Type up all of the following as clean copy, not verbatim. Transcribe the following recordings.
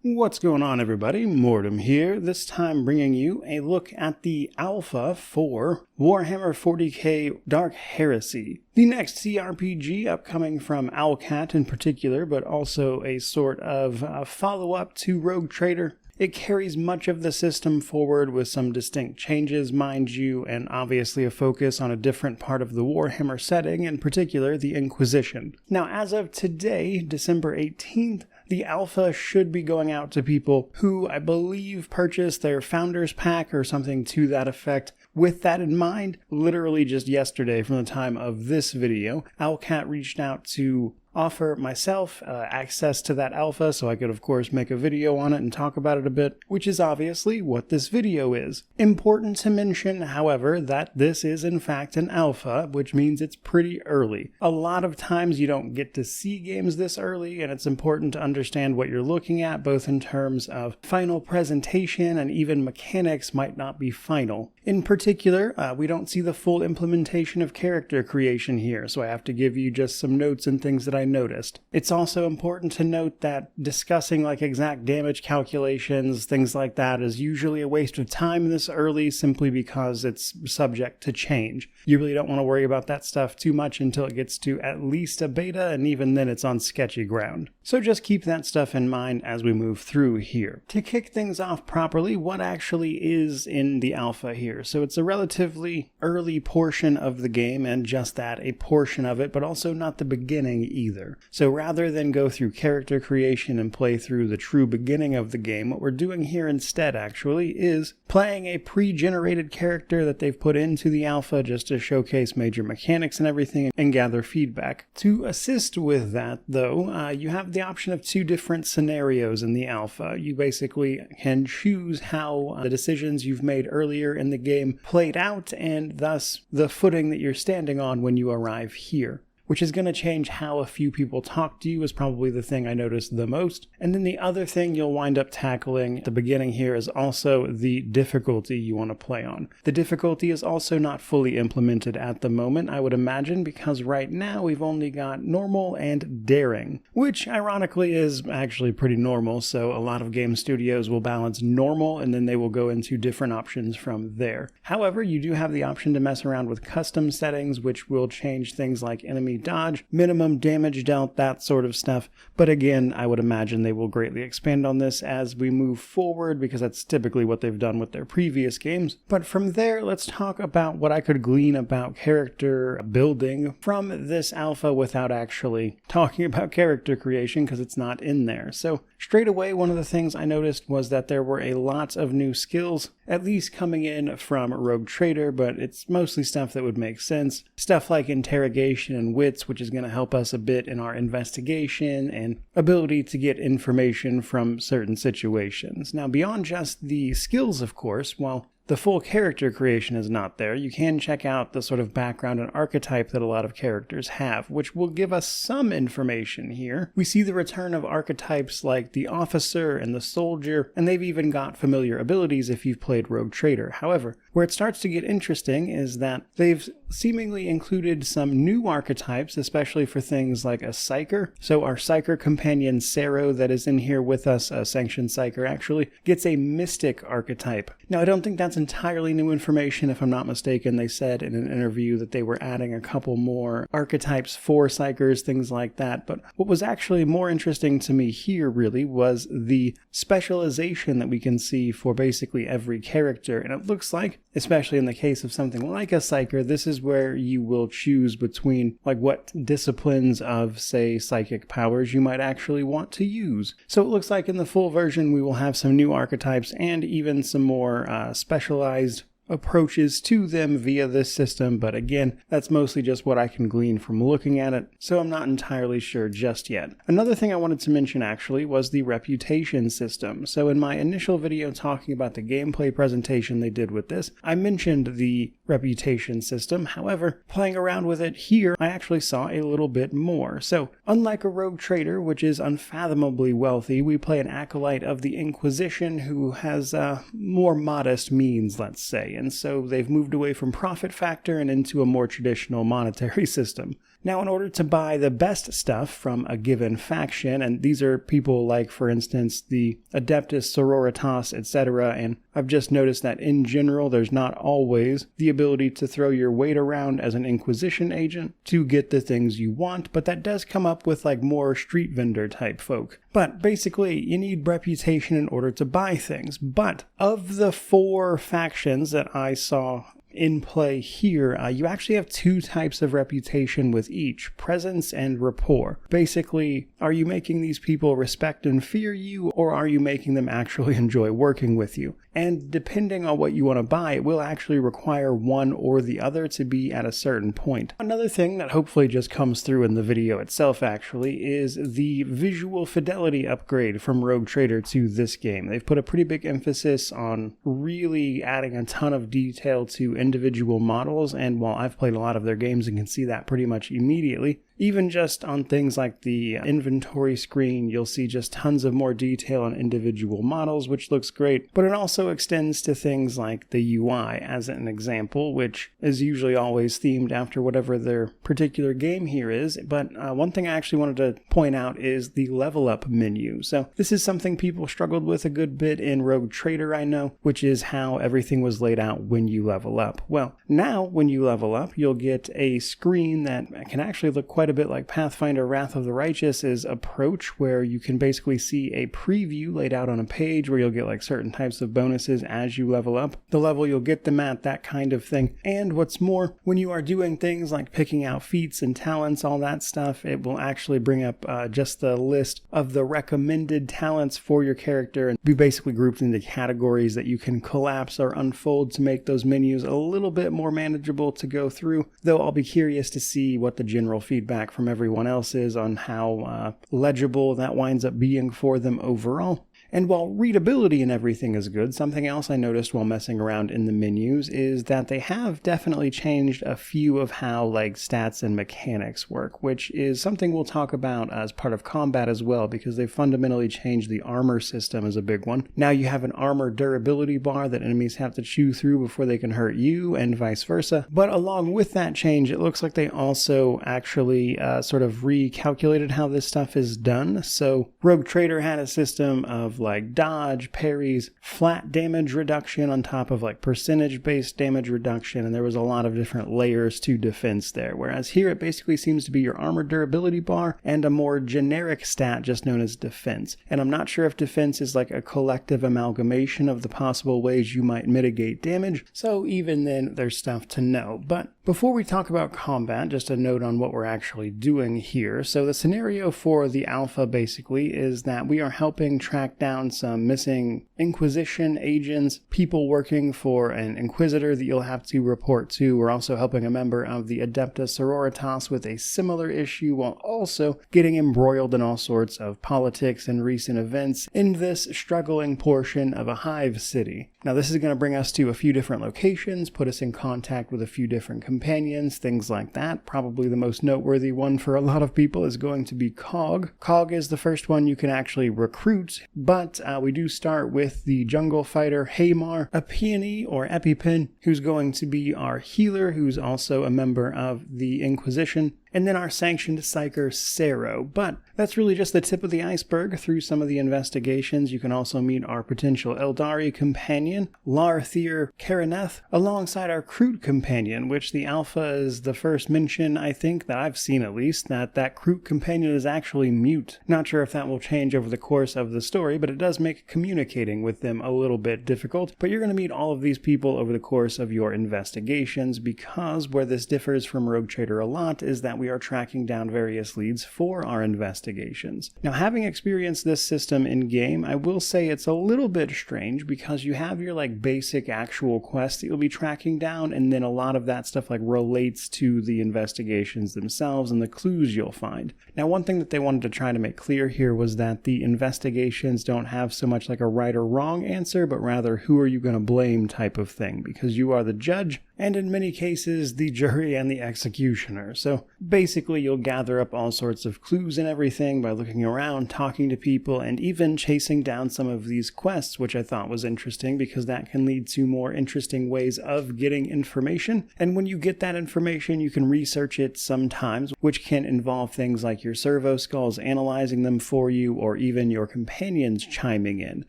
What's going on, everybody? Mortem here, this time bringing you a look at the alpha for Warhammer 40k Dark Heresy, the next CRPG upcoming from Owlcat in particular, but also a sort of follow-up to Rogue Trader. It carries much of the system forward with some distinct changes, mind you, and obviously a focus on a different part of the Warhammer setting, in particular the Inquisition. Now, as of today, December 18th, the alpha should be going out to people who, I believe, purchased their Founders Pack or something to that effect. With that in mind, literally just yesterday from the time of this video, Owlcat reached out to offer myself access to that alpha so I could of course make a video on it and talk about it a bit, which is obviously what this video is. Important to mention, however, that this is in fact an alpha, which means it's pretty early. A lot of times you don't get to see games this early, and it's important to understand what you're looking at, both in terms of final presentation and even mechanics might not be final. In particular, we don't see the full implementation of character creation here, so I have to give you just some notes and things that I noticed. It's also important to note that discussing like exact damage calculations, things like that, is usually a waste of time this early simply because it's subject to change. You really don't want to worry about that stuff too much until it gets to at least a beta, and even then it's on sketchy ground. So just keep that stuff in mind as we move through here. To kick things off properly, what actually is in the alpha here? So it's a relatively early portion of the game, and just that, a portion of it, but also not the beginning either. So rather than go through character creation and play through the true beginning of the game, what we're doing here instead actually is playing a pre-generated character that they've put into the alpha just to showcase major mechanics and everything and gather feedback. To assist with that though, you have the option of two different scenarios in the alpha. You basically can choose how the decisions you've made earlier in the game played out, and thus the footing that you're standing on when you arrive here, which is going to change how a few people talk to you, is probably the thing I noticed the most. And then the other thing you'll wind up tackling at the beginning here is also the difficulty you want to play on. The difficulty is also not fully implemented at the moment, I would imagine, because right now we've only got normal and daring, which ironically is actually pretty normal, so a lot of game studios will balance normal and then they will go into different options from there. However, you do have the option to mess around with custom settings, which will change things like enemy dodge, minimum damage dealt, that sort of stuff. But again, I would imagine they will greatly expand on this as we move forward, because that's typically what they've done with their previous games. But from there, let's talk about what I could glean about character building from this alpha without actually talking about character creation, because it's not in there. So straight away, one of the things I noticed was that there were a lot of new skills, at least coming in from Rogue Trader, but it's mostly stuff that would make sense. Stuff like interrogation and wits, which is going to help us a bit in our investigation and ability to get information from certain situations. Now, beyond just the skills, of course, while the full character creation is not there, you can check out the sort of background and archetype that a lot of characters have, which will give us some information here. We see the return of archetypes like the officer and the soldier, and they've even got familiar abilities if you've played Rogue Trader. However, where it starts to get interesting is that they've seemingly included some new archetypes, especially for things like a Psyker. So our Psyker companion Sero that is in here with us, a sanctioned Psyker actually, gets a Mystic archetype. Now, I don't think that's entirely new information. If I'm not mistaken, they said in an interview that they were adding a couple more archetypes for Psykers, things like that. But what was actually more interesting to me here really was the specialization that we can see for basically every character. And it looks like, especially in the case of something like a Psyker, this is where you will choose between like what disciplines of, say, psychic powers you might actually want to use. So it looks like in the full version we will have some new archetypes and even some more specialized approaches to them via this system, but again, that's mostly just what I can glean from looking at it, so I'm not entirely sure just yet. Another thing I wanted to mention actually was the reputation system. So in my initial video talking about the gameplay presentation they did with this, I mentioned the reputation system. However, playing around with it here, I actually saw a little bit more. So unlike a Rogue Trader, which is unfathomably wealthy, we play an acolyte of the Inquisition who has more modest means, let's say. And so they've moved away from profit factor and into a more traditional monetary system. Now, in order to buy the best stuff from a given faction, and these are people like, for instance, the Adeptus Sororitas, etc., and I've just noticed that in general, there's not always the ability to throw your weight around as an Inquisition agent to get the things you want, but that does come up with like more street vendor type folk. But basically, you need reputation in order to buy things. But of the 4 factions that I saw in play here, you actually have 2 types of reputation with each, presence and rapport. Basically, are you making these people respect and fear you, or are you making them actually enjoy working with you? And depending on what you want to buy, it will actually require one or the other to be at a certain point. Another thing that hopefully just comes through in the video itself actually is the visual fidelity upgrade from Rogue Trader to this game. They've put a pretty big emphasis on really adding a ton of detail to individual models, and while I've played a lot of their games and can see that pretty much immediately, even just on things like the inventory screen, you'll see just tons of more detail on individual models, which looks great, but it also extends to things like the UI as an example, which is usually always themed after whatever their particular game here is. But one thing I actually wanted to point out is the level up menu. So this is something people struggled with a good bit in Rogue Trader, I know, which is how everything was laid out when you level up. Well, now when you level up, you'll get a screen that can actually look quite a bit like Pathfinder Wrath of the Righteous's approach, where you can basically see a preview laid out on a page where you'll get like certain types of bonuses as you level up, the level you'll get them at, that kind of thing. And what's more, when you are doing things like picking out feats and talents, all that stuff, it will actually bring up just the list of the recommended talents for your character and be basically grouped into categories that you can collapse or unfold to make those menus a little bit more manageable to go through, though I'll be curious to see what the general feedback from everyone else is on how legible that winds up being for them overall. And while readability and everything is good, something else I noticed while messing around in the menus is that they have definitely changed a few of how like stats and mechanics work, which is something we'll talk about as part of combat as well, because they've fundamentally changed the armor system as a big one. Now you have an armor durability bar that enemies have to chew through before they can hurt you, and vice versa. But along with that change, it looks like they also actually sort of recalculated how this stuff is done. So Rogue Trader had a system of like dodge, parries, flat damage reduction on top of like percentage-based damage reduction, and there was a lot of different layers to defense there. Whereas here it basically seems to be your armor durability bar and a more generic stat just known as defense. And I'm not sure if defense is like a collective amalgamation of the possible ways you might mitigate damage, so even then there's stuff to know. But before we talk about combat, just a note on what we're actually doing here. So the scenario for the alpha basically is that we are helping track down some missing Inquisition agents, people working for an Inquisitor that you'll have to report to. We're also helping a member of the Adeptus Sororitas with a similar issue, while also getting embroiled in all sorts of politics and recent events in this struggling portion of a hive city. Now this is going to bring us to a few different locations, put us in contact with a few different companions, things like that. Probably the most noteworthy one for a lot of people is going to be Cog. Cog is the first one you can actually recruit, but we do start with the jungle fighter Haymar, a peony or EpiPen, who's going to be our healer, who's also a member of the Inquisition, and then our sanctioned psyker Sero. But that's really just the tip of the iceberg. Through some of the investigations, you can also meet our potential Eldari companion, Larthir Karaneth, alongside our Kroot companion, which the alpha is the first mention, I think, that I've seen at least, that Kroot companion is actually mute. Not sure if that will change over the course of the story, but it does make communicating with them a little bit difficult. But you're going to meet all of these people over the course of your investigations, because where this differs from Rogue Trader a lot is that we are tracking down various leads for our investigations. Now, having experienced this system in game, I will say it's a little bit strange, because you have your like basic actual quests that you'll be tracking down, and then a lot of that stuff like relates to the investigations themselves and the clues you'll find. Now, one thing that they wanted to try to make clear here was that the investigations don't have so much like a right or wrong answer, but rather who are you going to blame type of thing, because you are the judge, and in many cases the jury and the executioner. So basically you'll gather up all sorts of clues and everything by looking around, talking to people, and even chasing down some of these quests, which I thought was interesting because that can lead to more interesting ways of getting information. And when you get that information, you can research it sometimes, which can involve things like your servo skulls analyzing them for you, or even your companions chiming in.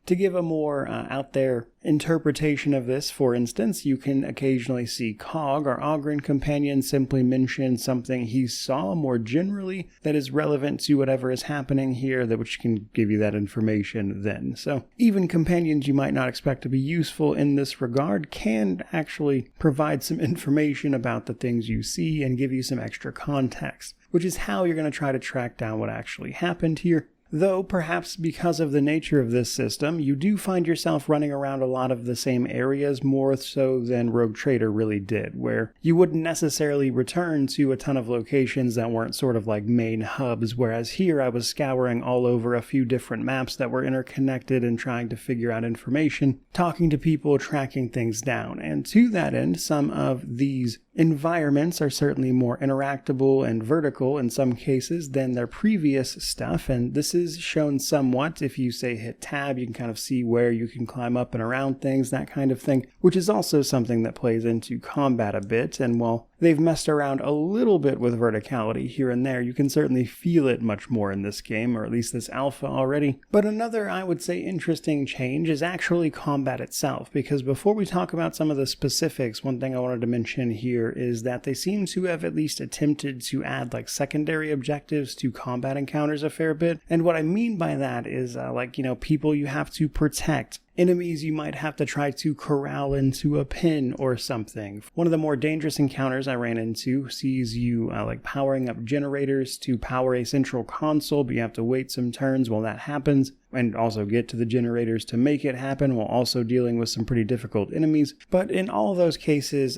To give a more out there interpretation of this, for instance, you can occasionally see Cog, our Ogren companion, simply mention something he saw more generally that is relevant to whatever is happening here, which can give you that information then. So even companions you might not expect to be useful in this regard can actually provide some information about the things you see and give you some extra context, which is how you're going to try to track down what actually happened here. Though, perhaps because of the nature of this system, you do find yourself running around a lot of the same areas more so than Rogue Trader really did, where you wouldn't necessarily return to a ton of locations that weren't sort of like main hubs, whereas here I was scouring all over a few different maps that were interconnected and trying to figure out information, talking to people, tracking things down. And to that end, some of these environments are certainly more interactable and vertical in some cases than their previous stuff, and this is shown somewhat. If you say hit tab, you can kind of see where you can climb up and around things, that kind of thing, which is also something that plays into combat a bit. And while they've messed around a little bit with verticality here and there, you can certainly feel it much more in this game, or at least this alpha already. But another, I would say, interesting change is actually combat itself, because before we talk about some of the specifics, one thing I wanted to mention here is that they seem to have at least attempted to add like secondary objectives to combat encounters a fair bit. And what I mean by that is people you have to protect, enemies you might have to try to corral into a pin or something. One of the more dangerous encounters I ran into sees you powering up generators to power a central console, but you have to wait some turns while that happens, and also get to the generators to make it happen while also dealing with some pretty difficult enemies. But in all of those cases,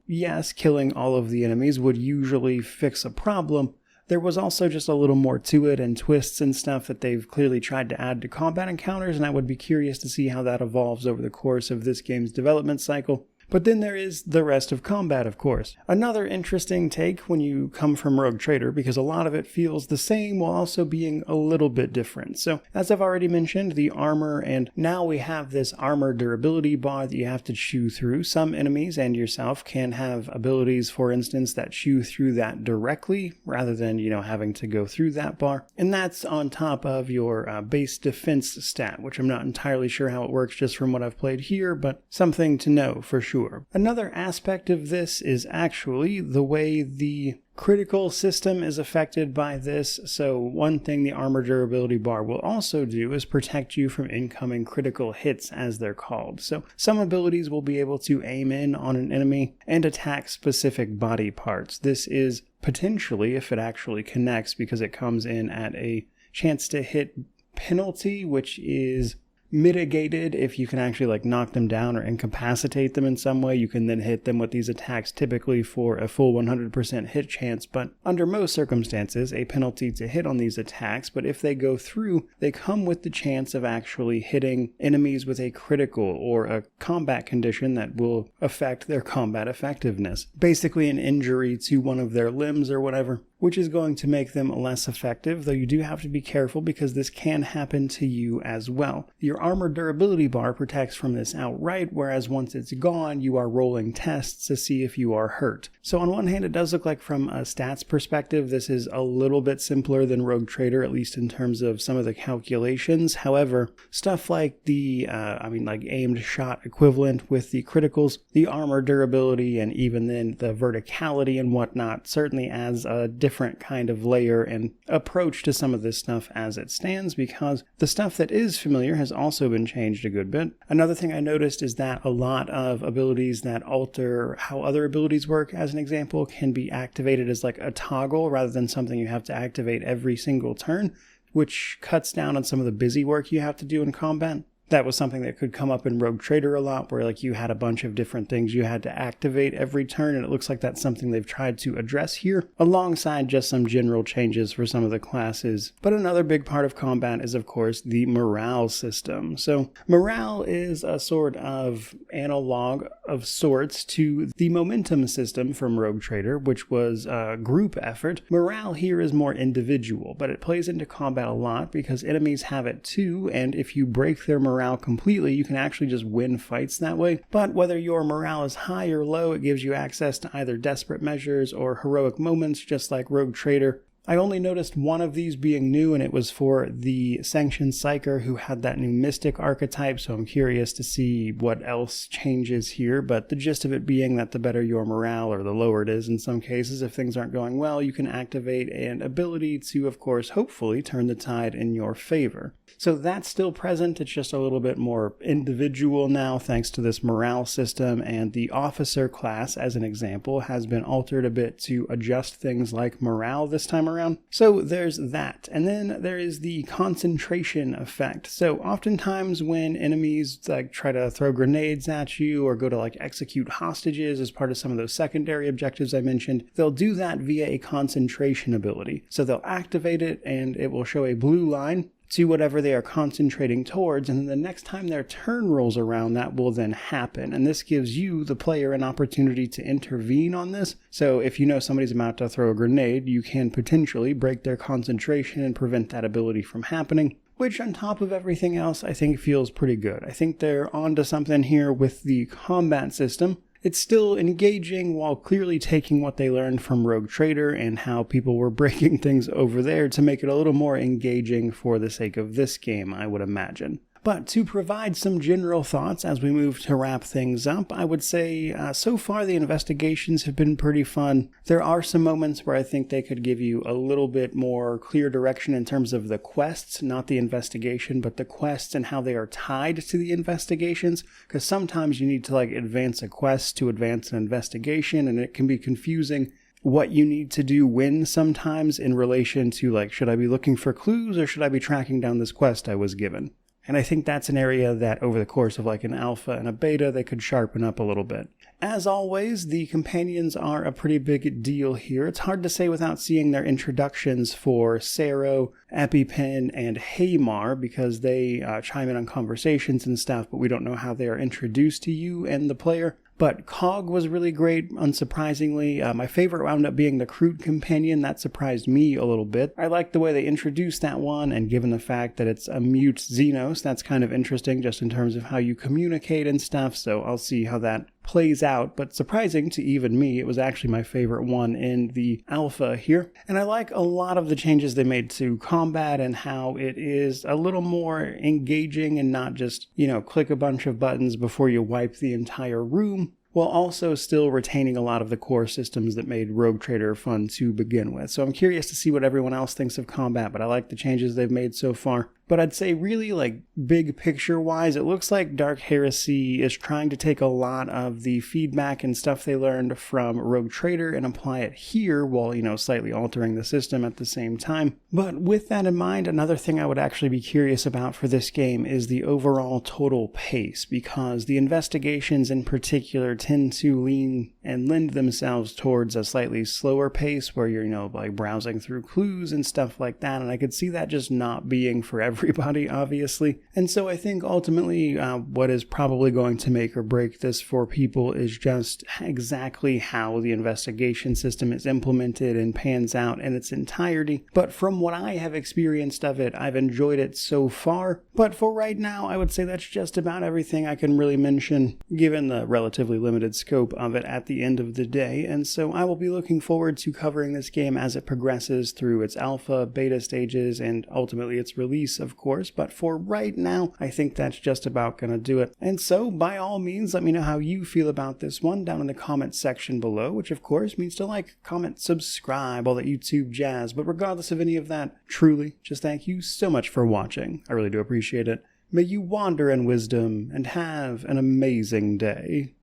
yes, killing all of the enemies would usually fix a problem. There was also just a little more to it and twists and stuff that they've clearly tried to add to combat encounters, and I would be curious to see how that evolves over the course of this game's development cycle. But then there is the rest of combat, of course. Another interesting take when you come from Rogue Trader, because a lot of it feels the same while also being a little bit different. So, as I've already mentioned, the armor, and now we have this armor durability bar that you have to chew through. Some enemies and yourself can have abilities, for instance, that chew through that directly, rather than, having to go through that bar. And that's on top of your base defense stat, which I'm not entirely sure how it works just from what I've played here, but something to know for sure. Another aspect of this is actually the way the critical system is affected by this. So one thing the armor durability bar will also do is protect you from incoming critical hits, as they're called. So some abilities will be able to aim in on an enemy and attack specific body parts. This is potentially, if it actually connects, because it comes in at a chance to hit penalty, which is mitigated if you can actually knock them down or incapacitate them in some way. You can then hit them with these attacks, typically for a full 100% hit chance, but under most circumstances a penalty to hit on these attacks. But if they go through, they come with the chance of actually hitting enemies with a critical or a combat condition that will affect their combat effectiveness, basically an injury to one of their limbs or whatever, which is going to make them less effective, though you do have to be careful because this can happen to you as well. Your armor durability bar protects from this outright, whereas once it's gone, you are rolling tests to see if you are hurt. So on one hand, it does look like from a stats perspective, this is a little bit simpler than Rogue Trader, at least in terms of some of the calculations. However, stuff like the, aimed shot equivalent with the criticals, the armor durability, and even then the verticality and whatnot certainly adds a different kind of layer and approach to some of this stuff as it stands, because the stuff that is familiar has also been changed a good bit. Another thing I noticed is that a lot of abilities that alter how other abilities work, as an example, can be activated as a toggle rather than something you have to activate every single turn, which cuts down on some of the busy work you have to do in combat. That was something that could come up in Rogue Trader a lot, where like you had a bunch of different things you had to activate every turn, and it looks like that's something they've tried to address here, alongside just some general changes for some of the classes. But another big part of combat is, of course, the morale system. So morale is a sort of analog of sorts to the momentum system from Rogue Trader, which was a group effort. Morale here is more individual, but it plays into combat a lot because enemies have it too, and if you break their morale completely, you can actually just win fights that way. But whether your morale is high or low, it gives you access to either desperate measures or heroic moments, just like Rogue Trader. I only noticed one of these being new, and it was for the Sanctioned Psyker, who had that new Mystic archetype, so I'm curious to see what else changes here, but the gist of it being that the better your morale, or the lower it is in some cases, if things aren't going well, you can activate an ability to, of course, hopefully turn the tide in your favor. So that's still present, it's just a little bit more individual now thanks to this morale system, and the officer class, as an example, has been altered a bit to adjust things like morale this time around. So there's that. And then there is the concentration effect. So oftentimes when enemies like try to throw grenades at you or go to like execute hostages as part of some of those secondary objectives I mentioned, they'll do that via a concentration ability. So they'll activate it and it will show a blue line to whatever they are concentrating towards, and then the next time their turn rolls around, that will then happen. And this gives you, the player, an opportunity to intervene on this. So if you know somebody's about to throw a grenade, you can potentially break their concentration and prevent that ability from happening, which on top of everything else, I think feels pretty good. I think they're onto something here with the combat system. It's still engaging while clearly taking what they learned from Rogue Trader and how people were breaking things over there to make it a little more engaging for the sake of this game, I would imagine. But to provide some general thoughts as we move to wrap things up, I would say so far the investigations have been pretty fun. There are some moments where I think they could give you a little bit more clear direction in terms of the quests, not the investigation, but the quests and how they are tied to the investigations, because sometimes you need to like advance a quest to advance an investigation, and it can be confusing what you need to do when sometimes in relation to like, should I be looking for clues or should I be tracking down this quest I was given? And I think that's an area that over the course of like an alpha and a beta, they could sharpen up a little bit. As always, the companions are a pretty big deal here. It's hard to say without seeing their introductions for Sero, EpiPen, and Haymar, because they chime in on conversations and stuff, but we don't know how they are introduced to you and the player. But Cog was really great, unsurprisingly. My favorite wound up being the Crude Companion. That surprised me a little bit. I like the way they introduced that one, and given the fact that it's a mute Xenos, that's kind of interesting just in terms of how you communicate and stuff, so I'll see how that plays out. But surprising to even me, it was actually my favorite one in the alpha here. And I like a lot of the changes they made to combat and how it is a little more engaging and not just, click a bunch of buttons before you wipe the entire room, while also still retaining a lot of the core systems that made Rogue Trader fun to begin with. So I'm curious to see what everyone else thinks of combat, but I like the changes they've made so far. But I'd say really like big picture wise, it looks like Dark Heresy is trying to take a lot of the feedback and stuff they learned from Rogue Trader and apply it here while, slightly altering the system at the same time. But with that in mind, another thing I would actually be curious about for this game is the overall total pace, because the investigations in particular tend to lean and lend themselves towards a slightly slower pace where you're, like browsing through clues and stuff like that. And I could see that just not being for everybody, obviously. And so I think ultimately what is probably going to make or break this for people is just exactly how the investigation system is implemented and pans out in its entirety. But from what I have experienced of it, I've enjoyed it so far. But for right now, I would say that's just about everything I can really mention, given the relatively limited scope of it at the end of the day. And so I will be looking forward to covering this game as it progresses through its alpha, beta stages, and ultimately its release, of course. But for right now, I think that's just about gonna do it. And so, by all means, let me know how you feel about this one down in the comments section below, which of course means to like, comment, subscribe, all that YouTube jazz. But regardless of any of that, truly, just thank you so much for watching. I really do appreciate it. May you wander in wisdom and have an amazing day.